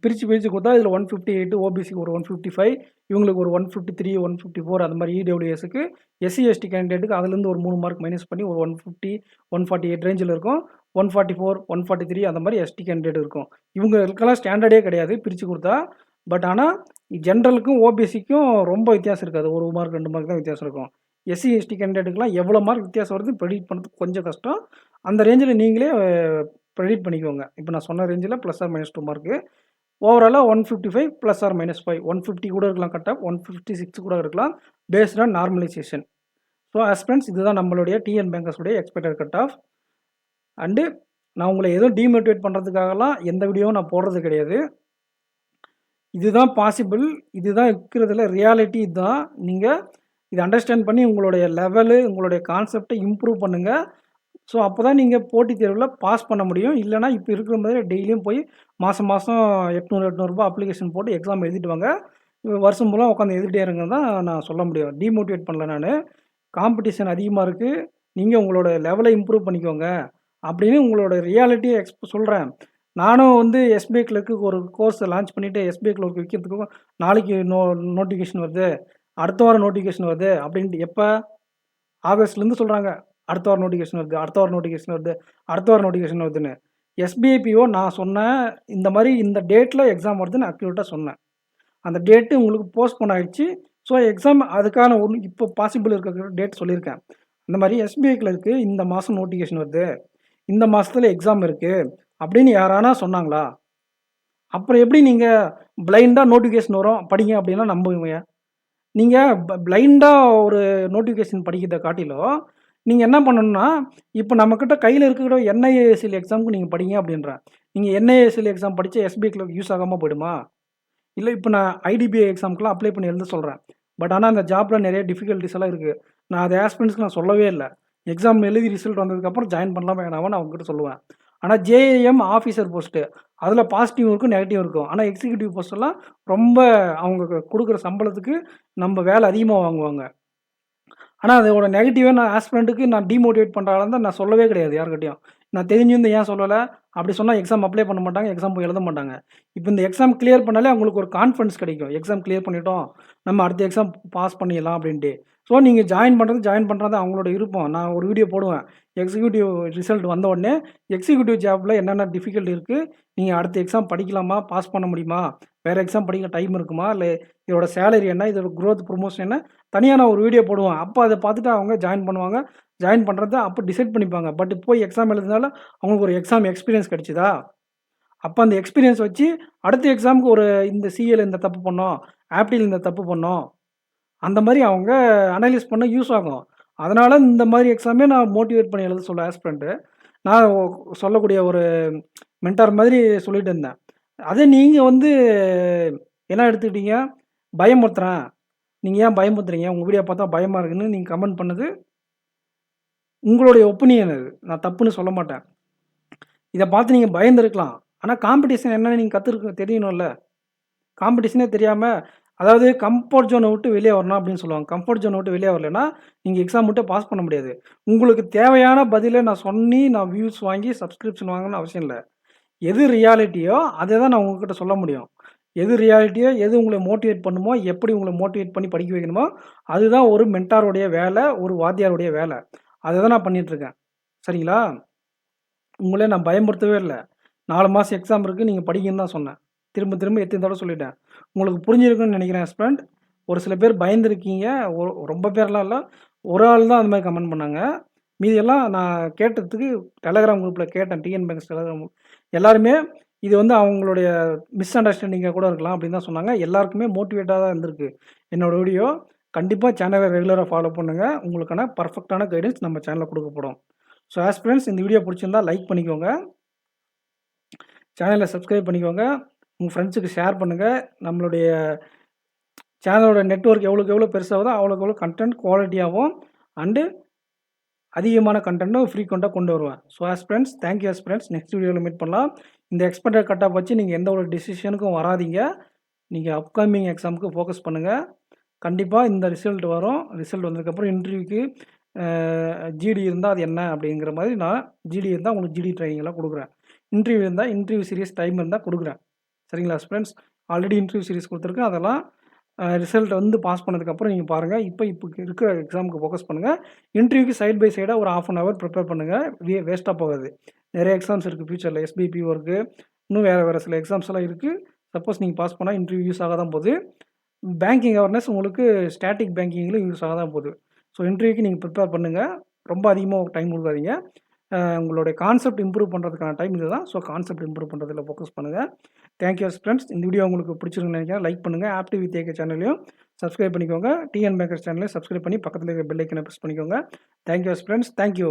பிரித்து கொடுத்தா இதில் 158, ஓபிசிக்கு ஒரு 155, இவங்களுக்கு ஒரு 153, 154 அது மாதிரி இடபிள்யூஎஸ்க்கு. எஸ்சி எஸ்டி கேண்டிடேட்டுக்கு அதுலேருந்து ஒரு 3 மார்க் மைனஸ் பண்ணி ஒரு 150, 148 ரேஞ்சில் இருக்கும். 144, 143 அந்த மாதிரி எஸ்டி கேண்டிடேட் இருக்கும். இவங்களுக்கெல்லாம் ஸ்டாண்டர்டே கிடையாது பிரித்து கொடுத்தா. பட் ஆனால் ஜென்ரலுக்கும் ஓபிசிக்கும் ரொம்ப வித்தியாசம் இருக்காது, 1 மார்க் 2 மார்க் தான் வித்தியாசம் இருக்கும். எஸ்சி எஸ்டி கேண்டிடேட்டுக்கெலாம் எவ்வளோ மார்க் வித்தியாசம் வருது ப்ரெடிக்ட் பண்ணுறதுக்கு கொஞ்சம் கஷ்டம். அந்த ரேஞ்சில் நீங்களே ப்ரெடிக்ட் பண்ணிக்கோங்க. இப்போ நான் சொன்ன ரேஞ்சில் ப்ளஸ் ஆர் மைனஸ் 2 மார்க்கு. ஓவராலாக 155 ப்ளஸ் ஆர் மைனஸ் 5, 150 கூட இருக்கலாம் கட் ஆஃப், 156 கூட இருக்கலாம், based on normalisation. So aspirants, இதுதான் நம்மளுடைய டிஎன் பேங்கர்ஸுடைய எக்ஸ்பெக்டட் கட் ஆஃப். அண்டு நான் உங்களை எதுவும் டீமோட்டிவேட் பண்ணுறதுக்காகலாம் எந்த வீடியோவும் நான் போடுறது கிடையாது. இதுதான் பாசிபிள், இதுதான் இருக்கிறதுல ரியாலிட்டி. இதுதான் நீங்கள் இதை அண்டர்ஸ்டாண்ட் பண்ணி உங்களுடைய லெவலு, உங்களுடைய கான்செப்டை இம்ப்ரூவ் பண்ணுங்கள். ஸோ அப்போ தான் நீங்கள் போட்டித் தேர்வில் பாஸ் பண்ண முடியும். இல்லைனா இப்போ இருக்கிற மாதிரி டெய்லியும் போய் மாதம் 800 அப்ளிகேஷன் போட்டு எக்ஸாம் எழுதிட்டு வாங்க, வருஷம் ஃபுல்லாக உட்காந்து எழுதிட்டே இருங்க தான் நான் சொல்ல முடியும். டீமோட்டிவேட் பண்ணல நான். காம்படிஷன் அதிகமாக இருக்குது, நீங்கள் உங்களோட லெவலை இம்ப்ரூவ் பண்ணிக்கோங்க அப்படின்னு உங்களோட ரியாலிட்டியை சொல்கிறேன். நானும் வந்து எஸ்பிஐ கிளர்க்கு ஒரு கோர்ஸை லான்ச் பண்ணிவிட்டு எஸ்பிஐ கிளர்க்கு விற்கிறதுக்கும் நாளைக்கு நோட்டிஃபிகேஷன் வருது, அடுத்த வாரம் நோட்டிஃபிகேஷன் வருது அப்படின்ட்டு எப்போ ஆகஸ்ட்லேருந்து சொல்கிறாங்க. அடுத்த வாரம் நோட்டிஃபிகேஷன் வருது, அடுத்த வாரம் நோட்டிஃபிகேஷன் வருது, அடுத்த வாரம் நோட்டிஃபிகேஷன் வருதுன்னு. எஸ்பிஐபிஓ நான் சொன்னேன் இந்த மாதிரி இந்த டேட்டில் எக்ஸாம் வருதுன்னு அக்யூரேட்டாக சொன்னேன். அந்த டேட்டு உங்களுக்கு போஸ்ட்போன் ஆகிடுச்சு. ஸோ எக்ஸாம் அதுக்கான இப்போ பாசிபிள் இருக்கிற டேட் சொல்லியிருக்கேன். இந்த மாதிரி எஸ்பிஐ கிளர்க்கு இந்த மாதம் நோட்டிஃபிகேஷன் வருது, இந்த மாதத்தில் எக்ஸாம் இருக்குது அப்படின்னு யாரானா சொன்னாங்களா? அப்புறம் எப்படி நீங்கள் பிளைண்டாக நோட்டிஃபிகேஷன் வரும் படிங்க அப்படின்னா நம்புவீங்க? நீங்கள் பிளைண்டா ஒரு நோட்டிஃபிகேஷன் படிக்கிறத காட்டிலும், நீங்க என்ன பண்ணணும்னா, இப்ப நம்மகிட்ட கையில இருக்கிற என்ஐஏஎஸ்எல் எக்ஸாம்க்கு நீங்க படிங்க அப்படின்றேன். நீங்க என்ஐஏஎஸ்எல் எக்ஸாம் படிச்சா எஸ்பிஐ கிளர்க் யூஸ் ஆகாம போயிடுமா? இல்ல இப்ப நான் ஐடிபிஐ எக்ஸாம்க்குலாம் அப்ளை பண்ணி எழுத சொல்றேன். பட் ஆனா அந்த ஜாப்ல நெறைய டிஃபிகல்டீஸ் எல்லாம் இருக்கு. நான் அத ஆஸ்பிரண்ட்ஸ்க்கு நான் சொல்லவே இல்ல. எக்ஸாம் எழுதி ரிசல்ட் வந்ததுக்கப்புறம் ஜாயின் பண்ணலாமா வேணாமான்னு அவங்ககிட்ட சொல்லுவேன். ஆனா ஜேஏஎம் ஆஃபீசர் போஸ்ட்டு அதில பாசிட்டிவ் இருக்கும், நெகட்டிவ் இருக்கும். ஆனா எக்ஸிக்யூட்டிவ் போஸ்ட்லாம் ரொம்ப அவங்க குடுக்குற சம்பளத்துக்கு நம்ம வேலை அதிகமா வாங்குவாங்க. ஆனா அதோட நெகட்டிவா நான் ஆஸ்பிரண்ட்டுக்கு நான் டிமோட்டிவேட் பண்ற ஆளா இருந்தா நான் சொல்லவே கிடையாது யார்கிட்டயும். நான் தெரிஞ்சிருந்து ஏன் சொல்லல? அப்படி சொன்னா எக்ஸாம் அப்ளை பண்ண மாட்டாங்க. எக்ஸாம் போய் எழுத மாட்டாங்க. இப்ப இந்த எக்ஸாம் கிளியர் பண்ணாலே அவங்களுக்கு ஒரு கான்ஃபிடன்ஸ் கிடைக்கும். எக்ஸாம் கிளியர் பண்ணிட்டோம். நம்ம அடுத்த எக்ஸாம் பாஸ் பண்ணிடலாம் அப்படின்ட்டு. ஸோ நீங்க ஜாயின் பண்றது அவங்களோட விருப்பம். நான் ஒரு வீடியோ போடுவேன். எக்ஸிக்யூட்டிவ் ரிசல்ட் வந்த உடனே எக்ஸிக்யூட்டிவ் ஜாப்ல என்னென்ன டிஃபிகல்ட் இருக்கு? நீங்க அடுத்த எக்ஸாம் படிக்கலாமா? பாஸ் பண்ண முடியுமா? வேற எக்ஸாம் படிக்க டைம் இருக்குமா? இல்ல இதோட சேலரி என்ன? இதோட குரோத் ப்ரமோஷன் என்ன? தனியா நான் ஒரு வீடியோ போடுவேன். அப்ப அத பார்த்துட்டு அவங்க ஜாயின் பண்ணுவாங்க. ஜாயின் பண்றத அப்ப டிசைட் பண்ணிப்பாங்க. பட் போய் எக்ஸாம் எழுதுனால அவங்களுக்கு ஒரு எக்ஸாம் எக்ஸ்பீரியன்ஸ் கிடைச்சுதா? அப்ப அந்த எக்ஸ்பீரியன்ஸ் வச்சு அடுத்த எக்ஸாம்க்கு ஒரு இந்த சிஏல இந்த தப்பு பண்ணோம். ஆப்டில இந்த தப்பு பண்ணோம். அந்த மாரி அவங்க அனலைஸ் பண்ண யூஸ் ஆகும். அதனால இந்த மாரி எக்ஸாமே நான் மோட்டிவேட் பண்ணி எழுத சொல்ல ஆஸ்பிரண்ட். நான் சொல்லக்கூடிய ஒரு மென்டார் மாதிரி சொல்லிட்டு இருந்தேன். அதே நீங்க வந்து என்ன எடுத்துக்கிட்டீங்க? பயமுறுத்துறேன். நீங்க ஏன் பயமுறுத்துறீங்க? உங்க வீடியோ பார்த்தா பயமா இருக்குன்னு நீங்க கமெண்ட் பண்ணது உங்களுடைய ஒப்பீனியன் அது. நான் தப்புன்னு சொல்ல மாட்டேன். இத பார்த்து நீங்க பயந்திருக்கலாம். ஆனா காம்படிஷன் என்னன்னு நீங்க தெரியணும்ல. காம்படிஷனே தெரியாம அதாவது கம்ஃபோர்ட் ஜோன விட்டு வெளிய வரணும் அப்படின்னு சொல்லுவாங்க. கம்ஃபோர்ட் ஜோன விட்டு வெளிய வரலன்னா, நீங்க எக்ஸாம் மட்டும் பாஸ் பண்ண முடியாது. உங்களுக்கு தேவையான பதில நான் வியூஸ் வாங்கி சப்ஸ்கிரிப்ஷன் வாங்கணும்னு அவசியம் இல்ல. எது ரியாலிட்டியோ அத தான் நான் உங்ககிட்ட சொல்ல முடியும். எது ரியாலிட்டியோ, எது உங்கள மோட்டிவேட் பண்ணுமோ, எப்படி உங்கள மோட்டிவேட் பண்ணி படிக்க வைக்கணுமோ, அதுதான் ஒரு மென்டாருடைய வேல, ஒரு வாத்தியாருடைய வேல. அத தான் நான் பண்ணிட்டுருக்கேன். சரிங்களா? உங்கள நான் பயமுறுத்தவே இல்ல. 4 மாசம் எக்ஸாம் இருக்கு. நீங்க படிங்கன்னு தான் சொன்னேன். திரும்ப திரும்ப எத்தன தடவ சொல்லிட்டேன். உங்களுக்கு புரிஞ்சிருக்கும்னு நெனைக்கிறேன் ஹஸ்பண்ட். ஒரு சில பேர் பயந்துருக்கீங்க. ரொம்ப பேர்லாம் இல்ல. ஒரு ஆள் தான் அந்த மாரி கமெண்ட் பண்ணாங்க. மீதியெல்லாம் நான் கேட்டதுக்கு டெலகிராம் குரூப்ல கேட்டேன். டிஎன் பேங்க்ஸ் டெலகிராம் எல்லாருமே இது வந்து அவங்களுடைய மிஸ் அண்டர்ஸ்டாண்டிங்கா கூட இருக்கலாம் அப்படின்னு தான் சொன்னாங்க. எல்லாருக்குமே மோட்டிவேட்டா தான் இருந்திருக்கு. என்னோட வீடியோ கண்டிப்பா சேனல ரெகுலரா ஃபாலோ பண்ணுங்க. உங்களுக்கான பெர்ஃபெக்ட்டான கைடன்ஸ் நம்ம சேனல்ல குடுக்கப்படும். ஸோ ஆஸ்பிரண்ட்ஸ் இந்த வீடியோ புடிச்சிருந்தா லைக் பண்ணிக்கோங்க. சேனல சப்ஸ்கிரைப் பண்ணிக்கோங்க. உங்க ஃப்ரெண்ட்ஸுக்கு ஷேர் பண்ணுங்க. நம்மளுடைய சேனலோட நெட்வொர்க் எவ்வளோக்கு எவ்வளோ பெருசாகுதோ அவ்வளோக்கு எவ்வளோ கன்டென்ட் குவாலிட்டியாவும் அண்டு அதிகமான கன்டென்ட்டும் ஃப்ரீக்வென்ட்டா கொண்டு வருவேன். So aspirants thank you aspirants. Next வீடியோல மீட் பண்ணலாம். இந்த எக்ஸ்பெக்டட் கட் ஆஃப் வச்சு நீங்க எந்த ஒரு டிசிஷனுக்கும் வராதீங்க. நீங்க அப்கமிங் எக்ஸாம்க்கு ஃபோக்கஸ் பண்ணுங்க. கண்டிப்பா இந்த ரிசல்ட் வரும். ரிசல்ட் வந்ததுக்கப்புறம் இன்டர்வியூக்கு ஜிடி இருந்தா அது என்ன அப்படிங்கிற மாதிரி நான் ஜிடி இருந்தா உங்களுக்கு ஜிடி ட்ரைனிங் எல்லாம் குடுக்குறேன். இன்டர்வியூ இருந்தா இன்டர்வியூ சீரிஸ் டைம் இருந்தா குடுக்குறேன். சரிங்களா ஃப்ரெண்ட்ஸ்? ஆல்ரெடி இன்டர்வியூ சீரிஸ் குடுத்துருக்கேன். அதெல்லாம் ரிசல்ட் வந்து பாஸ் பண்ணதுக்கப்புறம் நீங்க பாருங்க. இப்ப இருக்கிற எக்ஸாம்க்கு ஃபோக்கஸ் பண்ணுங்க. இன்டர்வியூக்கு சைட் பை சைடா ஒரு 1/2 அன் ஹவர் பிரிப்பேர் பண்ணுங்க. வேஸ்ட்டா போகாது. நெறைய எக்ஸாம்ஸ் இருக்கு ஃபியூச்சர்ல. எஸ்பிபிஓ இருக்கு. இன்னும் வேற சில எக்ஸாம்ஸ் எல்லாம் இருக்கு. சப்போஸ் நீங்க பாஸ் பண்ணா இன்டர்வியூ யூஸ் ஆக தான் போகுது. பேங்கிங் அவேர்னஸ் உங்களுக்கு ஸ்டாட்டிக் பேங்கிங்ல யூஸ் ஆக தான் போகுது. ஸோ இன்டர்வியூக்கு நீங்க பிரிப்பேர் பண்ணுங்க. ரொம்ப அதிகமா டைம் குடுக்காதீங்க. உங்களுடைய கான்செப்ட் இம்ப்ரூவ் பண்றதுக்கான டைம் இதுதான். ஸோ கான்செப்ட் இம்ப்ரூவ் பண்றதுல ஃபோக்கஸ் பண்ணுங்க. Thank you friends. இந்த வீடியோ உங்களுக்கு பிடிச்சிருக்குன்னு நினைக்கிறேன். லைக் பண்ணுங்க. ஆப்டிவ் வித் ஏகே சேனலையும் சப்ஸ்கிரைப் பண்ணிக்கோங்க. டிஎன் பேங்கர்ஸ் சேனலையும் சப்ஸ்கிரைப் பண்ணி பக்கத்துல இருக்கிற பெல் ஐக்கனை பிரஸ் பண்ணிக்கோங்க. Thank you friends. Thank you.